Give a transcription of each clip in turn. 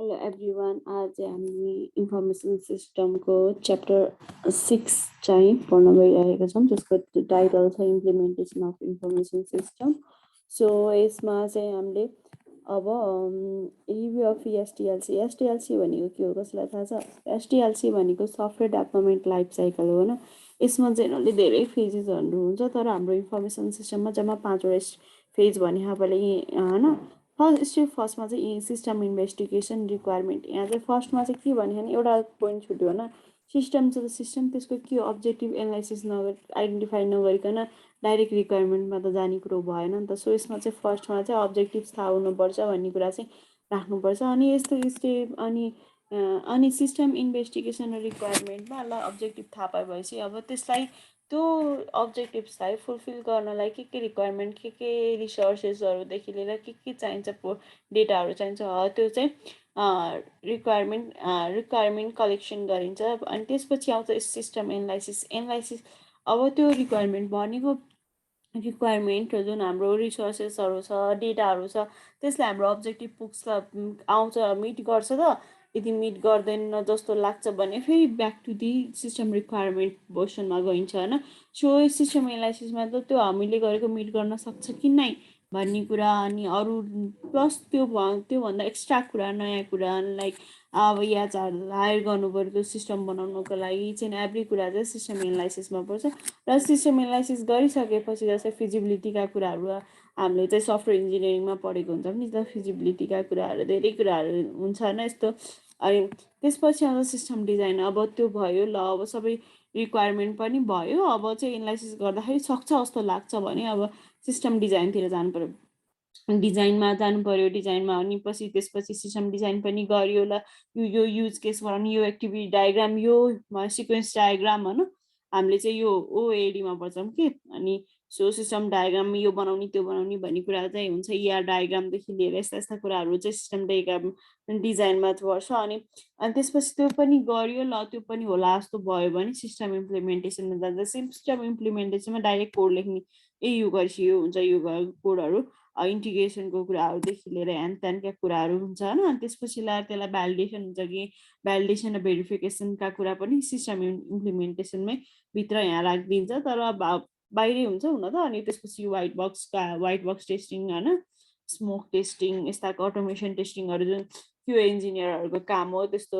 Hello everyone. आज हामी information सिस्टमको च्याप्टर 6 चाहिँ पढ्न गइरहेका छौँ जसको टाइटल छ implementation of information system. So यसमा चाहिँ हामीले अब रिभ्यू अफ एसटिएलसी भनेको के हो कसैलाई थाहा छ? एसटिएलसी भनेको सफ्टवेयर डेभलपमेन्ट लाइफ साइकल हो होइन। यसमा जेनरली धेरै फेजेसहरू हुन्छ तर हाम्रो इन्फर्मेसन सिस्टममा जम्मा 5वटा फेज भने होइन। फर्स्टमा चाहिँ सिस्टम इन्भेस्टिगेसन रिक्वायरमेन्ट। यहाँ चाहिँ फर्स्टमा चाहिँ के भन्यो भने एउटा पोइन्ट छुट्यो होइन, सिस्टम छ त सिस्टम त्यसको के हो अब्जेक्टिभ एनालाइसिस आइडेन्टिफाई नगरिकन डाइरेक्ट रिक्वायरमेन्टमा त जाने कुरो भएन नि त। सो यसमा चाहिँ फर्स्टमा चाहिँ अब्जेक्टिभ थाहा हुनुपर्छ भन्ने कुरा चाहिँ राख्नुपर्छ। अनि यस्तो स्टेप अनि सिस्टम इन्भेस्टिगेसन र रिक्वायरमेन्टमा ल अब्जेक्टिभ थाहा पाएपछि अब त्यसलाई त्यो अब्जेक्टिभ्सलाई फुलफिल गर्नलाई के रिक्वायरमेन्ट के रिसोर्सेसहरूदेखि लिएर के चाहिन्छ डेटाहरू चाहिन्छ त्यो चाहिँ रिक्वायरमेन्ट कलेक्सन गरिन्छ। अनि त्यसपछि आउँछ सिस्टम एनालाइसिस। अब त्यो रिक्वायरमेन्ट भनेको रिक्वायरमेन्ट जुन हाम्रो रिसोर्सेसहरू छ डेटाहरू छ त्यसलाई हाम्रो अब्जेक्टिभ पुग्छ आउँछ मिट गर्छ त। यदि मिट गर्दैन जस्तो लाग्छ भने फेरि back to the system requirement पोर्सनमा गइन्छ होइन। सो सिस्टम एनालाइसिसमा त त्यो हामीले गरेको मिट गर्न सक्छ कि नै भन्ने कुरा अनि अरू प्लस त्योभन्दा एक्स्ट्रा कुरा नयाँ कुरा लाइक अब यहाँ चाहिँ हायर गर्नु पऱ्यो त्यो सिस्टम बनाउनुको लागि चाहिँ एभ्री कुरा चाहिँ सिस्टम एनालाइसिसमा पर्छ। र सिस्टम एनालाइसिस गरिसकेपछि जस्तै फिजिबिलिटीका कुराहरू हामीले चाहिँ सफ्टवेयर इन्जिनियरिङमा पढेको हुन्छ नि त, फिजिबिलिटीका कुराहरू धेरै कुराहरू हुन्छ होइन यस्तो। अनि त्यसपछि आउँछ सिस्टम डिजाइन। अब त्यो भयो ल अब सबै रिक्वायरमेन्ट पनि भयो अब चाहिँ एनालाइसिस गर्दाखेरि सक्छ जस्तो लाग्छ भने अब सिस्टम डिजाइनतिर जानु पऱ्यो। डिजाइनमा अनि पछि त्यसपछि सिस्टम डिजाइन पनि गरियो ल यो युज केस बनाउने यो एक्टिभिटी डायग्राम यो सिक्वेन्स डायग्राम होइन हामीले चाहिँ यो ओएडीमा पढ्छौँ कि। अनि सो सिस्टम डायग्राम यो बनाउने त्यो बनाउने भन्ने कुरा चाहिँ हुन्छ यार डायग्रामदेखि लिएर यस्ता यस्ता कुराहरू चाहिँ सिस्टम डायग्राम डिजाइनमा पर्छ। अनि त्यसपछि त्यो पनि गरियो ल त्यो पनि होला जस्तो भयो भने सिस्टम इम्प्लिमेन्टेसनमा जान्छ। सिस्टम इम्प्लिमेन्टेसनमा डाइरेक्ट कोड लेख्ने यो गरेपछि यो हुन्छ यो कोडहरू इन्टिग्रेसनको कुराहरूदेखि लिएर ह्यान त्यानका कुराहरू हुन्छ होइन। अनि त्यसपछि त्यसलाई भ्यालिडेसन हुन्छ कि भ्यालिडेसन र भेरिफिकेसनका कुरा पनि सिस्टम इम्प्लिमेन्टेसनमै भित्र यहाँ राखिदिन्छ तर बाहिरै हुन्छ हुन त। अनि त्यसपछि वाइट बक्स टेस्टिङ होइन स्मोक टेस्टिङ यस्ता अटोमेसन टेस्टिङहरू जुन क्युए इन्जिनियरहरूको काम हो त्यस्तो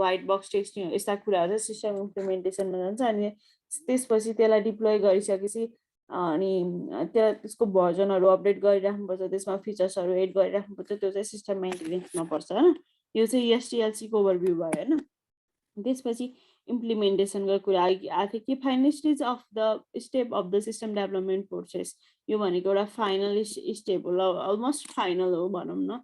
वाइट बक्स टेस्टिङ यस्ता कुराहरू चाहिँ सिस्टम इम्प्लिमेन्टेसनमा जान्छ। अनि त्यसपछि त्यसलाई डिप्लोय गरिसकेपछि अनि त्यसको भर्जनहरू अपडेट गरिराख्नुपर्छ, त्यसमा फिचर्सहरू एड गरिराख्नुपर्छ, त्यो चाहिँ सिस्टम मेन्टेनेन्समा पर्छ होइन। यो चाहिँ एसटिएलसीको ओभरभ्यू भयो होइन। त्यसपछि इम्प्लिमेन्टेसनको कुरा आएको थियो कि final stage of the step of the system development process. यो भनेको एउटा फाइनल स्टेप हो, अलमोस्ट फाइनल हो भनौँ न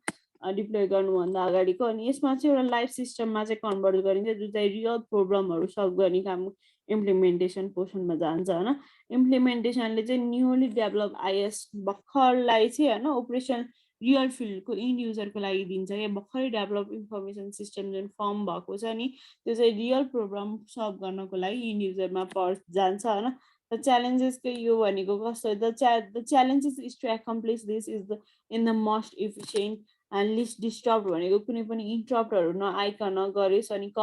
डिप्लोय गर्नुभन्दा अगाडिको। अनि यसमा चाहिँ एउटा लाइफ सिस्टममा चाहिँ कन्भर्ट गरिन्छ जुन चाहिँ रियल प्रोब्लमहरू सल्भ गर्ने काम इम्प्लिमेन्टेसन पोर्सनमा जान्छ होइन। इम्प्लिमेन्टेसनले चाहिँ न्युली डेभलप आइएस भर्खरलाई चाहिँ होइन ओपरेसन रियल फिल्डको इन्ड युजरको लागि दिन्छ क्या। भर्खरै डेभलप इन्फर्मेसन सिस्टम जुन फर्म भएको छ नि त्यो चाहिँ रियल प्रोब्लम सल्भ गर्नको लागि इन्ड युजरमा जान्छ होइन। द च्यालेन्जेस चाहिँ यो भनेको कस्तो the challenges is to accomplish this is the in the most efficient and least disturb भनेको कुनै पनि इन्टरप्टहरू नआइकन गरोस् अनि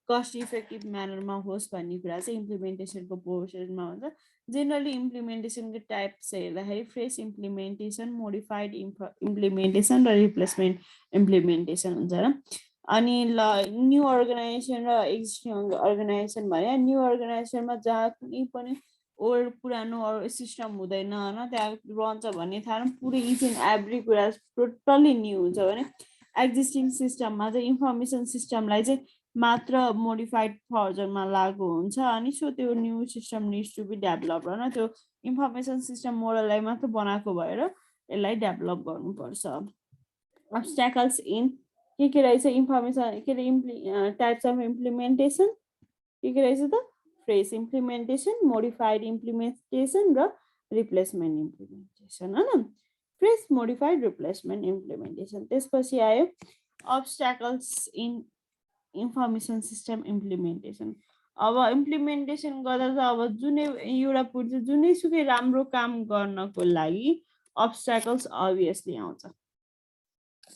कस्ट इफेक्टिभ म्यानरमा होस् भन्ने कुरा चाहिँ इम्प्लिमेन्टेसनको प्रोसेसमा हुन्छ। जेनरली इम्प्लिमेन्टेसनको टाइप्स हेर्दाखेरि फ्रेस इम्प्लिमेन्टेसन मोडिफाइड इम्प्लिमेन्टेसन र रिप्लेसमेन्ट इम्प्लिमेन्टेसन हुन्छ र। अनि ल न्यू अर्गनाइजेसन र एक्जिस्टिङ अर्गनाइजेसन भने न्यू अर्गनाइजेसनमा जहाँ कुनै पनि ओल्ड पुरानो सिस्टम हुँदैन होइन त्यहाँ रहन्छ भन्ने थाहा पुरै इच एन्ड एभ्री कुरा टोटल्ली न्यू हुन्छ भने एक्जिस्टिङ सिस्टममा चाहिँ इन्फर्मेसन सिस्टमलाई चाहिँ मात्र मोडिफाइड भर्जनमा लागु हुन्छ। अनि सो त्यो new system needs to be develop होइन त्यो इन्फर्मेसन सिस्टम मोडललाई मात्र बनाएको भएर यसलाई डेभलप गर्नुपर्छ। अब्स्ट्याकल्स इन के रहेछ इन्फर्मेसन के अरे टाइप्स अफ इम्प्लिमेन्टेसन के रहेछ त फ्रेस इम्प्लिमेन्टेसन मोडिफाइड इम्प्लिमेन्टेसन र रिप्लेसमेन्ट इम्प्लिमेन्टेसन होइन। Fresh modified replacement implementation. त्यसपछि आयो अब्स्ट्याकल्स इन इन्फर्मेसन सिस्टम इम्प्लिमेन्टेसन। अब इम्प्लिमेन्टेसन गर्दा चाहिँ अब जुनै एउटा पुर्छ जुनैसुकै राम्रो काम गर्नको लागि अब्स्ट्याकल्स अभियसली आउँछ।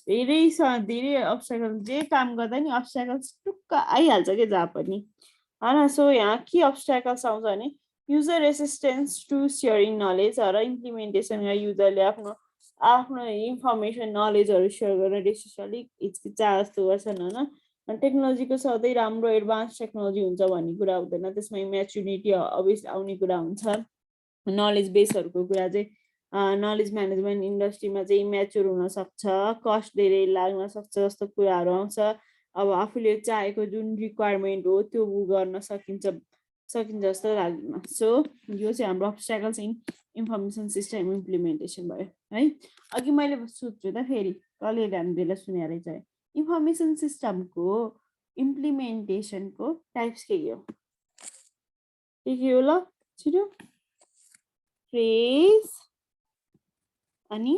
धेरै अब्स्ट्याकल जे काम गर्दा नि अब्स्ट्याकल्स टुक्क आइहाल्छ कि जहाँ पनि होइन सो यहाँ के अब्स्ट्याकल्स आउँछ भने user resistance to sharing knowledge र इम्प्लिमेन्टेसनमा युजरले आफ्नो आफ्नो इन्फर्मेसन नलेजहरू सेयर गर्न डिसिस अलिक हिचकिचा जस्तो गर्छन् होइन टेक्नोलोजीको सधैँ राम्रो एडभान्स टेक्नोलोजी हुन्छ भन्ने कुरा हुँदैन त्यसमा इमेच्युरिटी अभियस आउने कुरा हुन्छ नलेज बेसहरूको कुरा चाहिँ नलेज म्यानेजमेन्ट इन्डस्ट्रीमा चाहिँ इमेच्योर हुनसक्छ कस्ट धेरै लाग्न सक्छ जस्तो कुराहरू आउँछ अब आफूले चाहेको जुन रिक्वायरमेन्ट हो त्यो गर्न सकिन्छ जस्तो लाग्दैन सो यो चाहिँ हाम्रो अब्स्ट्याकल्स इन इन्फर्मेसन सिस्टम इम्प्लिमेन्टेसन भयो है अघि मैले सोध्छु त फेरि कसले ध्यान दिएर सुने रहेछ इन्फर्मेसन सिस्टमको इम्प्लिमेन्टेसनको टाइप्स के हो ल छिटो फ्रेज अनि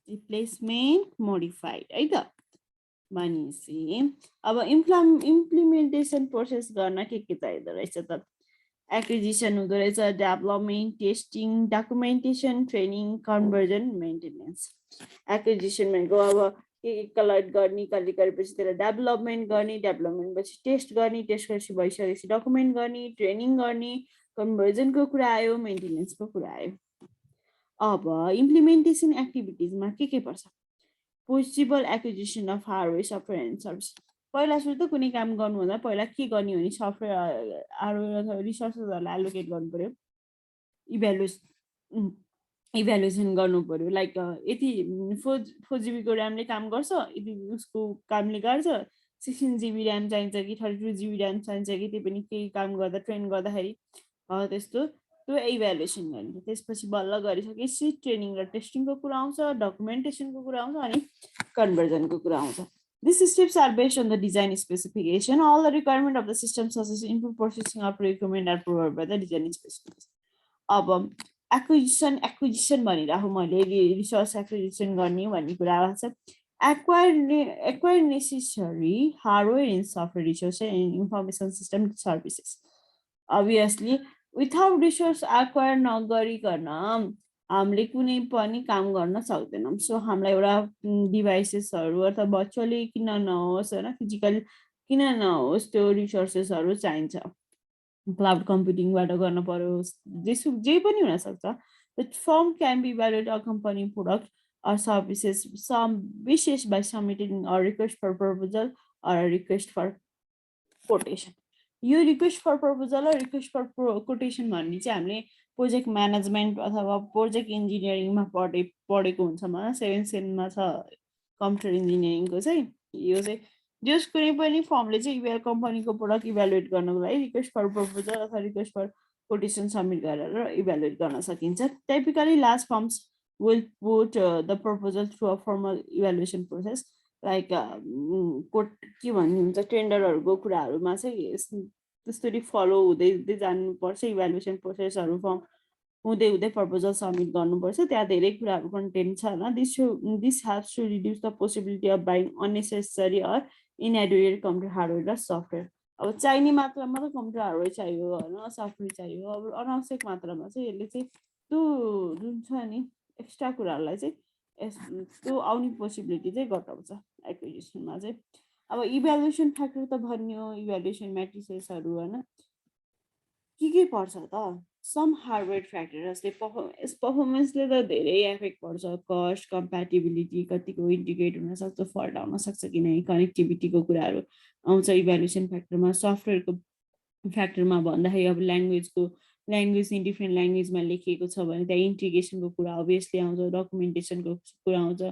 रिप्लेसमेन्ट मोडिफाइड है त भनेपछि अब इम्प्लिमेन्टेसन प्रोसेस गर्न के चाहिँदो रहेछ त एक्विजिसन हुँदो रहेछ development testing documentation training conversion maintenance acquisition भनेको अब के कलेक्ट गर्ने कलेक्ट गरेपछि त्यसलाई डेभलपमेन्ट गर्ने डेभलपमेन्ट पछि टेस्ट गर्ने टेस्ट गरेपछि भइसकेपछि डकुमेन्ट गर्ने ट्रेनिङ गर्ने कन्भर्जनको कुरा आयो मेन्टेनेन्सको कुरा आयो अब इम्प्लिमेन्टेसन एक्टिभिटिजमा के पर्छ possible acquisition of hardware software and service पहिला सुरु त कुनै काम गर्नुभन्दा पहिला के गर्ने हो भने सफ्टवेयर हार्डवेयर अथवा रिसोर्सेसहरूलाई एलोकेट गर्नु पर्यो इभ्यालुएसन गर्नु पर्यो लाइक यति 4 GB ऱ्यामले काम गर्छ यति उसको कामले गर्छ 16 GB ऱ्याम चाहिन्छ कि 32 GB ऱ्याम चाहिन्छ कि त्यो पनि केही काम गर्दा ट्रेन गर्दाखेरि त्यस्तो त्यो इभ्यालुएसन गर्ने त्यसपछि बल्ल गरिसकेपछि ट्रेनिङ र टेस्टिङको कुरा आउँछ डकुमेन्टेसनको कुरा आउँछ अनि कन्भर्जनको कुरा आउँछ These steps are based on the design specification. All the requirement of the system such as input processing or requirement are provided by the design specification. अब एक्विजिसन भनिरहेको मैले रिसोर्स एक्विजिसन गर्ने भन्ने कुरा आएको छ acquire necessary hardware and software resources and information system services. Obviously, without resource acquire नगरिकन हामीले कुनै पनि काम गर्न सक्दैनौँ सो हामीलाई एउटा डिभाइसेसहरू अथवा भर्चुअली किन नहोस् होइन फिजिकल किन नहोस् त्यो रिसोर्सेसहरू चाहिन्छ क्लाउड कम्प्युटिङबाट गर्न पर्यो जे पनि हुनसक्छ the firm can be valuate a company product or services some wishes by submitting a request for proposal or a request for quotation. यो रिक्वेस्ट फर प्रपोजल र रिक्वेस्ट फर कोटेसन भन्ने चाहिँ हामीले प्रोजेक्ट म्यानेजमेन्ट अथवा project इन्जिनियरिङमा पढेको हुन्छ म 7th सेममा छ कम्प्युटर इन्जिनियरिङको चाहिँ यो चाहिँ जस कुनै पनि फर्मले चाहिँ कम्पनीको प्रोडक्ट इभ्यालुएट गर्नको लागि रिक्वेस्ट फर प्रपोजल अथवा रिक्वेस्ट फर कोटेसन सबमिट गरेर इभ्यालुएट गर्न सकिन्छ typically large firms will put the proposal through a formal evaluation process like के भन्नुहुन्छ टेन्डरहरूको कुराहरूमा चाहिँ त्यसरी फलो हुँदै जानुपर्छ इभ्यालुएसन प्रोसेसहरू फर्म हुँदै प्रपोजल सबमिट गर्नुपर्छ त्यहाँ धेरै कुराहरू कन्टेन्ट छ होइन this helps to reduce the possibility of buying unnecessary or inadequate computer hardware र सफ्टवेयर अब चाहिने मात्रामा त कम्प्युटर हार्डवेयर चाहियो होइन सफ्टवेयर चाहियो अब अनावश्यक मात्रामा चाहिँ यसले चाहिँ त्यो जुन छ नि एक्स्ट्रा कुराहरूलाई चाहिँ त्यो आउने पोसिबिलिटी चाहिँ घटाउँछ एक्विजिसनमा चाहिँ अब इभ्यालुएसन फ्याक्टर त भन्यो इभ्यालुएसन म्याट्रिसेसहरू होइन के पर्छ त सम हार्डवेयर फ्याक्टर जस्तै पर्फर्मेन्सले त धेरै एफेक्ट पर्छ कस्ट कम्प्याटिबिलिटी कतिको इन्टिग्रेट हुनसक्छ फल्ट आउन सक्छ किनकि कनेक्टिभिटीको कुराहरू आउँछ इभ्यालुएसन फ्याक्टरमा सफ्टवेयरको फ्याक्टरमा भन्दाखेरि अब ल्याङ्ग्वेज इन डिफ्रेन्ट ल्याङ्ग्वेजमा लेखिएको छ भने त्यहाँ इन्टिग्रेसनको कुरा अभियसली आउँछ डकुमेन्टेसनको कुरा आउँछ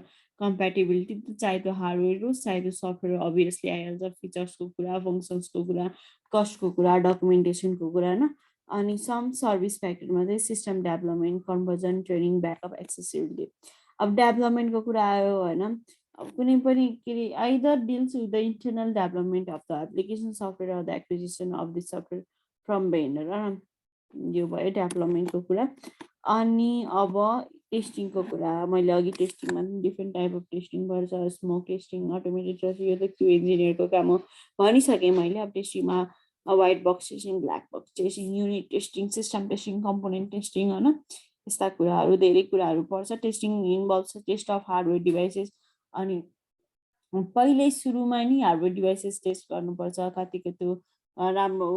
कम्प्याटिबिलिटी चाहे त्यो हार्डवेयर होस् चाहे त्यो सफ्टवेयर अभियसली आइहाल्छ फिचर्सको कुरा फङ्सन्सको कुरा कस्टको कुरा डकुमेन्टेसनको कुरा होइन अनि सम सर्भिस फ्याक्टरमा चाहिँ system development conversion training backup accessibility अब डेभलपमेन्टको कुरा आयो होइन अब कुनै पनि के अरे either deals with the internal development of the application software of the acquisition of the software from vendor यो भयो डेभलपमेन्टको कुरा अनि अब टेस्टिङको कुरा मैले अघि टेस्टिङमा डिफ्रेन्ट टाइप अफ टेस्टिङ गर्छ स्मोक टेस्टिङ अटोमेटेड टेस्टिङ यो त क्यु इन्जिनियरको काम हो भनिसकेँ मैले अब टेस्टिङमा white box testing black box testing unit testing system testing component testing होइन यस्ता कुराहरू धेरै कुराहरू पर्छ टेस्टिङ इन्भल्भ छ टेस्ट अफ हार्डवेयर डिभाइसेस अनि पहिले सुरुमा नि हाम्रो डिभाइसेस टेस्ट गर्नुपर्छ कतिको त्यो राम्रो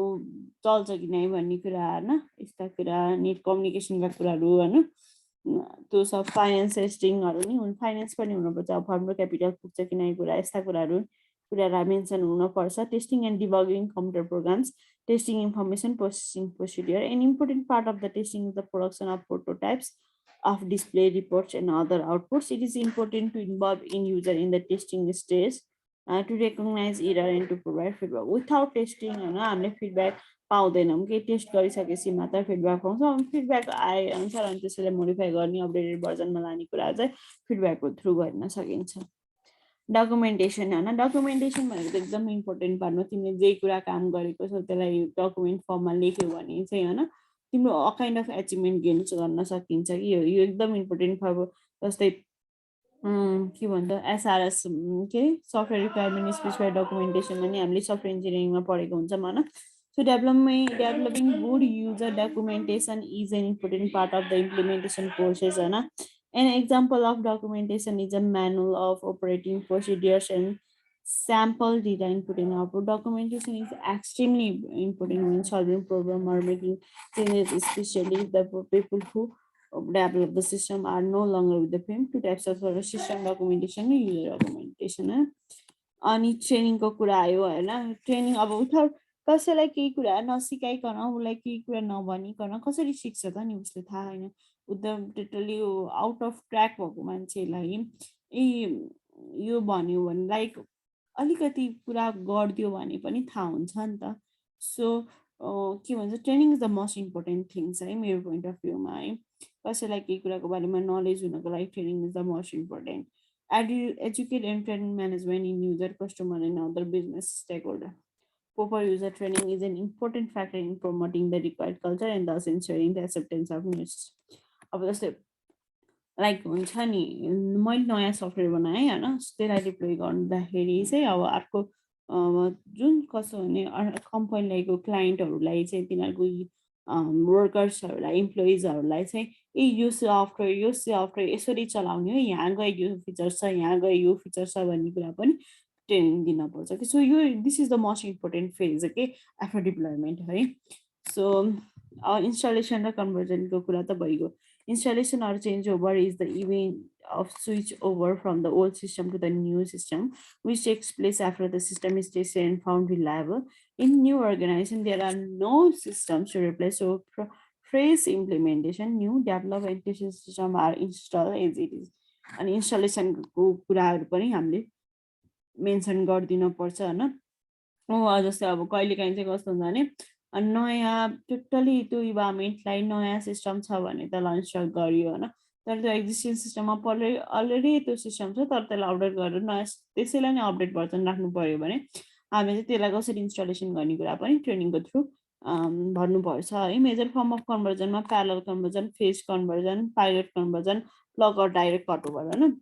चल्छ कि नै भन्ने कुरा होइन यस्ता कुरा नेट कम्युनिकेसनका कुराहरू होइन त्यो सब फाइनेन्स टेस्टिङहरू नि फाइनेन्स पनि हुनुपर्छ फर्म र क्यापिटल पुग्छ कि नै कुरा यस्ता कुरालाई मेन्सन हुनुपर्छ testing and debugging computer programs testing information processing procedure. An important part of the testing is the production of prototypes of display reports and other outputs. It is important to involve in user in the testing stage to recognize error and to provide feedback. Without testing, हामीले feedback पाउँदैनौँ कि test गरिसकेपछि मात्र feedback पाउँछौँ feedback आए अनुसार अनि त्यसलाई मोडिफाई गर्ने अपडेटेड भर्जनमा लाने कुरा चाहिँ फिडब्याकको थ्रु गर्न सकिन्छ डकुमेन्टेसन होइन डकुमेन्टेसन भनेको एकदम इम्पोर्टेन्ट पार्ट हो तिमीले जे कुरा काम गरेको छौ त्यसलाई डकुमेन्ट फर्ममा लेख्यो भने चाहिँ होइन तिम्रो काइन्ड अफ एचिभमेन्ट गेन गर्न सकिन्छ कि यो एकदम इम्पोर्टेन्ट फर जस्तै के भन्छ एसआरएस के सफ्टवेयर रिक्वायरमेन्ट स्पेसिफाइड डकुमेन्टेसनमा नि हामीले सफ्टवेयर इन्जिनियरिङमा पढेको हुन्छौँ होइन so developing good user documentation is an important part of the implementation process होइन An example of documentation is a manual of operating procedures and sample data input and output. Documentation is extremely important when solving problem or making changes, especially if the people who develop the system are no longer with the firm. Two types of system documentation and user documentation. अनि ट्रेनिङको कुरा आयो होइन training अब उठाउ कसैलाई केही कुरा नसिकाइकन उसलाई केही कुरा नभनिकन कसरी सिक्छ त नि उसले थाहा होइन एकदम टोटली आउट अफ ट्र्याक भएको मान्छेलाई यो भन्यो भने लाइक अलिकति कुरा गरिदियो भने पनि थाहा हुन्छ नि त सो के भन्छ training is the most important things है मेरो पोइन्ट अफ भ्यूमा है कसैलाई केही कुराको बारेमा नलेज हुनको लागि training is the most important educate and train management in user, customer, and other business stakeholder. Proper user training is an important factor in promoting the required culture and thus ensuring the acceptance of news. अब जस्तै like हुन्छ नि मैले नयाँ software बनाएँ होइन त्यसलाई deploy गर्दाखेरि चाहिँ अब अर्को जुन कसो भने कम्पनीको क्लाइन्टहरूलाई चाहिँ तिनीहरूको वर्कर्सहरूलाई इम्प्लोइजहरूलाई चाहिँ यो सफ्टवेयर यसरी चलाउने हो यहाँ गए यो फिचर छ यहाँ गए यो फिचर छ भन्ने कुरा पनि ट्रेनिङ दिनुपर्छ कि सो यो this is the most important phase के आफ्टर डिप्लोइमेन्ट है सो इन्स्टलेसन र कन्भर्जनको कुरा त भइगयो installation or changeover is the event of switch over from the old system to the new system, which takes place after the system is tested and found reliable. In new organization, there are no systems to replace, so fresh implementation, new development system are installed as it is. And installation को कुराहरु पनि हामीले mention गर्दिन पर्छ हैन जस्तै अब कहिलेकाहीँ चाहिँ कस्तो हुन्छ भने नयाँ टोटली त्यो इन्भाइरोमेन्टलाई नयाँ सिस्टम छ भने त्यसलाई इन्स्टल गरियो होइन तर त्यो एक्जिस्टिङ सिस्टममा अलरेडी त्यो सिस्टम छ तर त्यसलाई अपडेट गरेर नयाँ त्यसैलाई नै अपडेट भर्जन राख्नु पर्यो भने हामीले चाहिँ त्यसलाई कसरी इन्स्टलेसन गर्ने कुरा पनि ट्रेनिङको थ्रु भन्नुपर्छ है मेजर फर्म अफ कन्भर्जनमा parallel conversion phase conversion pilot conversion plug or direct cutover होइन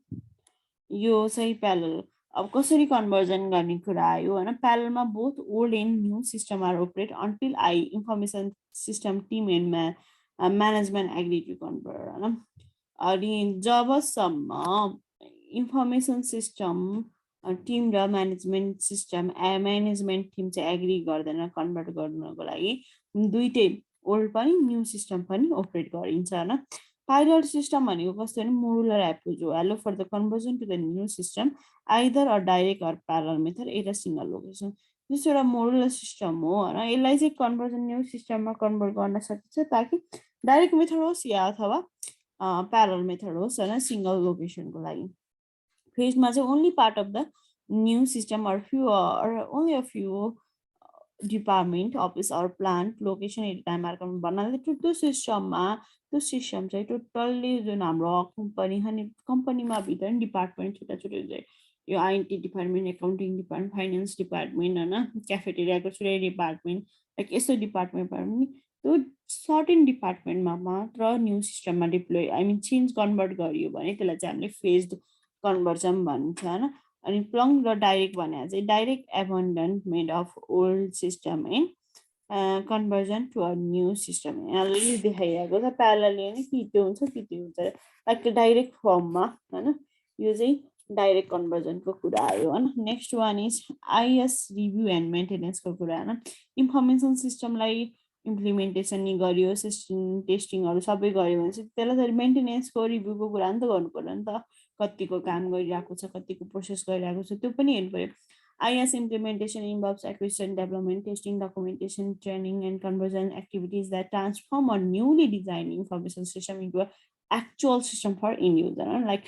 यो चाहिँ प्यारलल अब कसरी कन्भर्जन गर्ने कुरा आयो होइन प्यारलमा both old and new system are operate until I information system team and management agree to convert होइन अनि जबसम्म इन्फर्मेसन सिस्टम टिम र म्यानेजमेन्ट सिस्टम म्यानेजमेन्ट टिम चाहिँ एग्री गर्दैन कन्भर्ट गर्नको लागि दुइटै ओल्ड पनि न्यू सिस्टम पनि अपरेट गरिन्छ होइन Pilot system भनेको कस्तो भने modular approach हो allow for the conversion to the new system either a direct or parallel method at a single location. जस्तो एउटा मोडुलर सिस्टम हो होइन यसलाई चाहिँ कन्भर्जन न्यू सिस्टममा कन्भर्ट गर्न सकिन्छ ताकि डाइरेक्ट मेथड होस् या अथवा प्यारल मेथड होस् होइन सिंगल लोकेसनको लागि फेजमा चाहिँ only part of the new system or few only a few department office or plant location at time मार्कमा भन्नाले त्यो सिस्टममा त्यो सिस्टम चाहिँ टोटल्ली जुन हाम्रो कम्पनीमा भित्र नि डिपार्टमेन्ट छुट्टा छुट्टै हुन्छ यो IT department accounting department finance department होइन क्याफेटेरियाको छुट्टै डिपार्टमेन्ट लाइक यस्तो डिपार्टमेन्टमा पनि त्यो सर्टेन डिपार्टमेन्टमा मात्र न्यू सिस्टममा डिप्लोय चेन्ज कन्भर्ट गरियो भने त्यसलाई चाहिँ हामीले फेज्ड कन्भर्जन भन्छ होइन अनि प्लङ र डाइरेक्ट भने चाहिँ direct abandonment of old system and conversion to a new system यहाँले देखाइरहेको छ प्यारलली होइन कि त्यो हुन्छ लाइक डाइरेक्ट फर्ममा होइन यो चाहिँ डाइरेक्ट कन्भर्जनको कुरा आयो होइन next one is IS review and मेन्टेनेन्सको कुरा होइन इन्फर्मेसन सिस्टमलाई इम्प्लिमेन्टेसन गर्यो सिस्टम टेस्टिङहरू सबै गऱ्यो भने चाहिँ त्यसलाई त मेन्टेनेन्सको रिभ्यूको कुरा नि त गर्नु पर्यो नि त कतिको काम गरिरहेको छ कतिको प्रोसेस गरिरहेको छ त्यो पनि हेर्नु पर्यो IS implementation involves acquisition, development, testing, documentation, training, and conversion activities that transform a newly designed information system into an actual system for end user. Like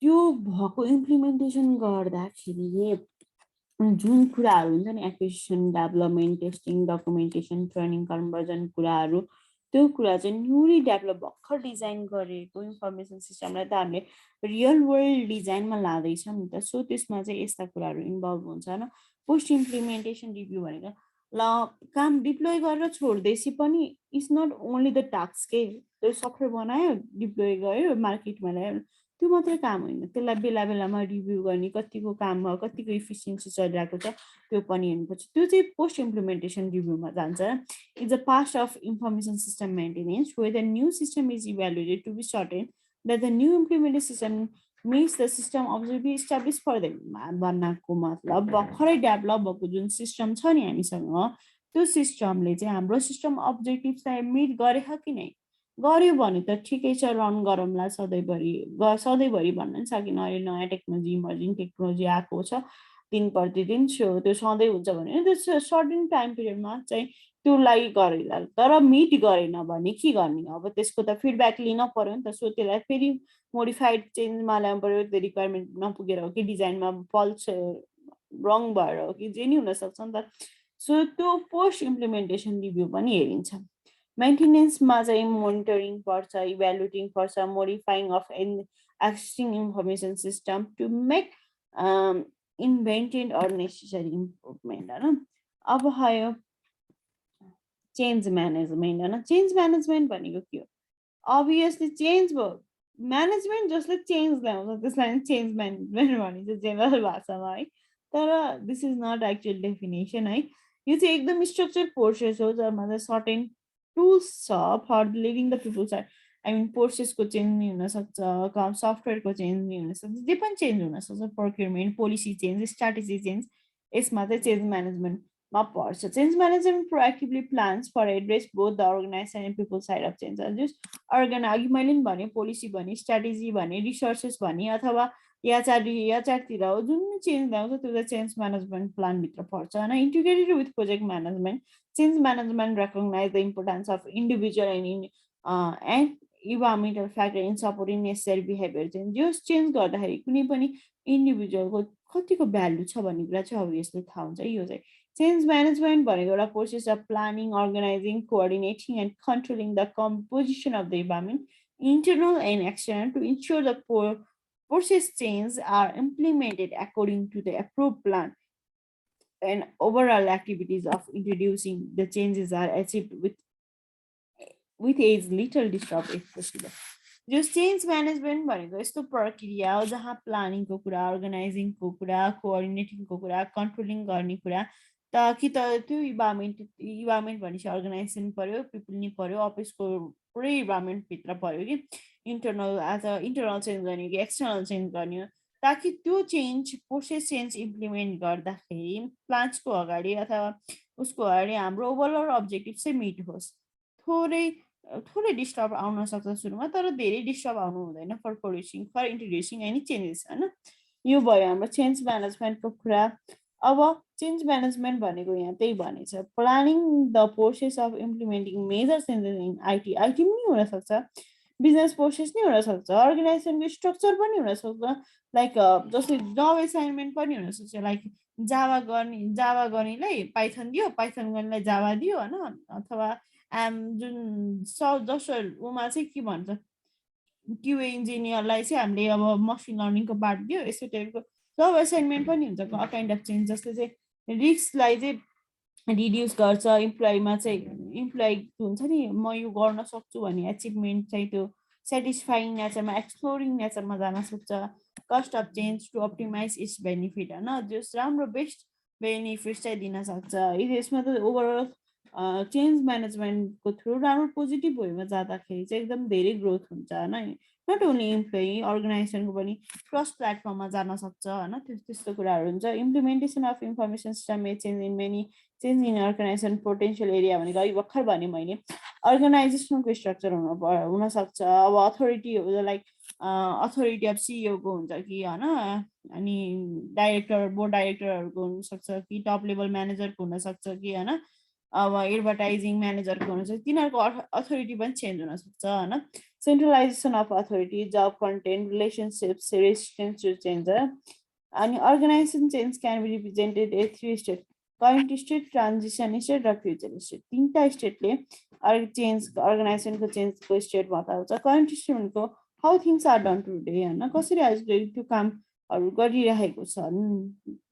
त्यो भएको इम्प्लिमेन्टेसन गर्दाखेरि जुन कुराहरू हुन्छ नि acquisition development testing documentation training conversion कुराहरू त्यो कुरा चाहिँ न्युली डेभलप भर्खर डिजाइन गरेको इन्फर्मेसन सिस्टमलाई त हामीले रियल वर्ल्ड डिजाइनमा लाँदैछौँ नि त सो त्यसमा चाहिँ यस्ता कुराहरू इन्भल्भ हुन्छ होइन पोस्ट इम्प्लिमेन्टेसन रिभ्यू भनेको ल काम डिप्लोय गरेर छोड्दैछ पनि it's not only the task के त्यो सफ्टवेयर बनायो डिप्लोय गयो मार्केटमा ल्यायो त्यो मात्रै काम होइन त्यसलाई बेला बेलामा रिभ्यू गर्ने कतिको काममा कतिको इफिसियन्सी चलिरहेको छ त्यो पनि हेर्नुपर्छ त्यो चाहिँ पोस्ट इम्प्लिमेन्टेसन रिभ्यूमा जान्छ it's a part of information system maintenance where the new system is evaluated to be certain that the new implemented system makes the system observe establish for the भन्नाको मतलब भर्खरै डेभलप भएको जुन system छ नि हामीसँग त्यो सिस्टमले चाहिँ हाम्रो सिस्टम अब्जेक्टिभलाई मिट गरेछ कि नै गर्यो भने त ठिकै छ रन गरौँला सधैँभरि भन्न पनि सकिनँ अहिले नयाँ टेक्नोलोजी इमर्जिङ टेक्नोलोजी आएको छ दिन प्रतिदिन त्यो सधैँ हुन्छ भने त्यो सर्टेन टाइम पिरियडमा चाहिँ त्योलाई गरेला तर मिट गरेन भने के गर्ने अब त्यसको त फिडब्याक लिन पर्यो नि त सो त्यसलाई फेरि मोडिफाइड चेन्जमा ल्याउनु पर्यो त्यो रिक्वायरमेन्ट नपुगेर हो कि डिजाइनमा फल्ट रङ भएर हो कि जे नि हुनसक्छ नि त सो त्यो पोस्ट इम्प्लिमेन्टेसन रिभ्यू पनि हेरिन्छ मेन्टेनेन्समा चाहिँ मोनिटरिङ पर्छ इभ्यालुएटिङ पर्छ modifying of existing information system to make invented or necessary improvement होइन अब आयो चेन्ज म्यानेजमेन्ट होइन चेन्ज म्यानेजमेन्ट भनेको के हो अभियसली चेन्ज भयो म्यानेजमेन्ट जसले चेन्ज ल्याउँछ त्यसलाई चेन्ज म्यानेजमेन्ट भनिन्छ जेनरल भाषामा है तर this is not actual definition है यो चाहिँ एकदम स्ट्रक्चर प्रोसेस हो जसमा चाहिँ सर्टेन टुल्स छ for leading the people side I mean प्रोसेसको चेन्ज नि हुनसक्छ सफ्टवेयरको चेन्ज नि हुनसक्छ जे पनि चेन्ज हुनसक्छ procurement policy change strategy change यसमा चाहिँ चेन्ज म्यानेजमेन्टमा पर्छ change management proactively plans for address both the organisation and people side of change just अघि मैले पनि भने पोलिसी भने स्ट्राटेजी भने रिसोर्सेस भने अथवा याचारतिर हो जुन चेन्ज ल्याउँछ त्यो चाहिँ चेन्ज म्यानेजमेन्ट प्लानभित्र पर्छ होइन integrated with project management change management recognise the importance of individual and environmental factor in supporting necessary behaviour change यो चेन्ज गर्दाखेरि कुनै पनि इन्डिभिजुअलको कतिको भ्यालु छ भन्ने कुरा चाहिँ अभियसली थाहा हुन्छ यो चाहिँ चेन्ज म्यानेजमेन्ट भनेको एउटा process of planning organising coordinating and controlling the composition of the environment internal and external to ensure the process changes are implemented according to the approved plan and overall activities of introducing the changes are achieved with as little disturb if possible. जो change management भनेको यस्तो प्रक्रिया हो जहाँ प्लानिङको कुरा अर्गनाइजिङको कुरा कोअर्डिनेटिङको कुरा controlling गर्ने कुरा कि त त्यो इन्भाइरोमेन्ट भनेपछि अर्गनाइजेसन पर्यो पिपल नि पर्यो अफिसको पुरै इन्भाइरोमेन्टभित्र पर्यो कि इन्टरनल चेन्ज गर्ने कि एक्सटर्नल चेन्ज गर्ने ताकि त्यो चेन्ज प्रोसेस चेन्ज इम्प्लिमेन्ट गर्दाखेरि प्लान्ट्सको अगाडि अथवा उसको अगाडि हाम्रो ओभरअल अब्जेक्टिभ चाहिँ मिट होस् थोरै डिस्टर्ब आउन सक्छ सुरुमा तर धेरै डिस्टर्ब आउनु हुँदैन फर इन्ट्रोड्युसिङ एनी चेन्जेस होइन यो भयो हाम्रो चेन्ज म्यानेजमेन्टको कुरा अब चेन्ज म्यानेजमेन्ट भनेको यहाँ त्यही भनेछ planning the process of implementing major changes in IT पनि हुनसक्छ बिजनेस प्रोसेस नै हुनसक्छ अर्गनाइजेसनको स्ट्रक्चर पनि हुनसक्छ लाइक जस्तै जब एसाइनमेन्ट पनि हुनसक्छ लाइक जावा गर्नेलाई पाइथन दियो पाइथन गर्नेलाई जावा दियो होइन अथवा जुन जसो उमा चाहिँ के भन्छ क्युए इन्जिनियरलाई चाहिँ हामीले अब मसिन लर्निङको पार्ट दियो यस्तो टाइपको जब एसाइनमेन्ट पनि हुन्छ काइन्ड अफ चेन्ज जस्तै चाहिँ रिस्कलाई चाहिँ रिड्युस गर्छ इम्प्लोइमा चाहिँ इम्प्लोइ हुन्छ नि म यो गर्न सक्छु भन्ने एचिभमेन्ट चाहिँ त्यो सेटिस्फाइङ नेचरमा एक्सप्लोरिङ नेचरमा जान सक्छ cost of change to optimise its benefit होइन जस राम्रो बेस्ट बेनिफिट चाहिँ दिन सक्छ यसमा त ओभरअल चेन्ज म्यानेजमेन्टको थ्रु राम्रो पोजिटिभ वेमा जाँदाखेरि चाहिँ एकदम धेरै ग्रोथ हुन्छ होइन, नट ओन्ली इम्प्लोइ अर्गनाइजेसनको पनि क्रस प्लेटफर्ममा जान सक्छ होइन, त्यस्तो कुराहरू हुन्छ। Implementation of information system may change in many change in organisation potential area भनेको अघि भर्खर भने मैले अर्गनाइजेसनको स्ट्रक्चर हुनसक्छ। अब अथोरिटी लाइक अथोरिटी अफ सिइओको हुन्छ कि होइन, अनि डाइरेक्टर बोर्ड डाइरेक्टरहरूको हुनसक्छ कि टप लेभल म्यानेजरको हुनसक्छ कि होइन, अब एडभर्टाइजिङ म्यानेजरको हुनसक्छ, तिनीहरूको अथोरिटी पनि चेन्ज हुनसक्छ होइन। Centralisation of authority, job content, relationships, resistance to change अनि organisation change can be represented a 3 state, current state, transition state र फ्युचर स्टेट। 3टा स्टेटले चेन्ज अर्गनाइजेसनको चेन्जको स्टेट बताउँछ। करेन्ट स्टेट भनेको how things are done today होइन, कसरी आजकल त्यो कामहरू गरिरहेको छ,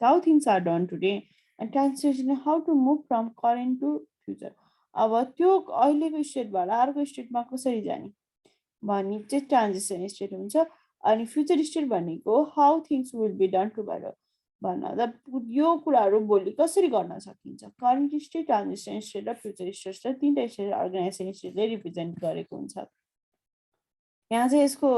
how things are done today. And translation how to move from current to future, अब त्यो अहिलेको स्टेटबाट अर्को स्टेटमा कसरी जाने भन्ने चाहिँ ट्रान्जिसन स्टेट हुन्छ। अनि फ्युचर स्टेट भनेको how things will be done tomorrow भन्दा यो कुराहरू भोलि कसरी गर्न सकिन्छ। करेन्ट स्टेट, ट्रान्जिसन स्टेट र फ्युचर स्टेट र 3टा स्टेट अर्गनाइजेसन स्टेटले रिप्रेजेन्ट गरेको हुन्छ। यहाँ चाहिँ यसको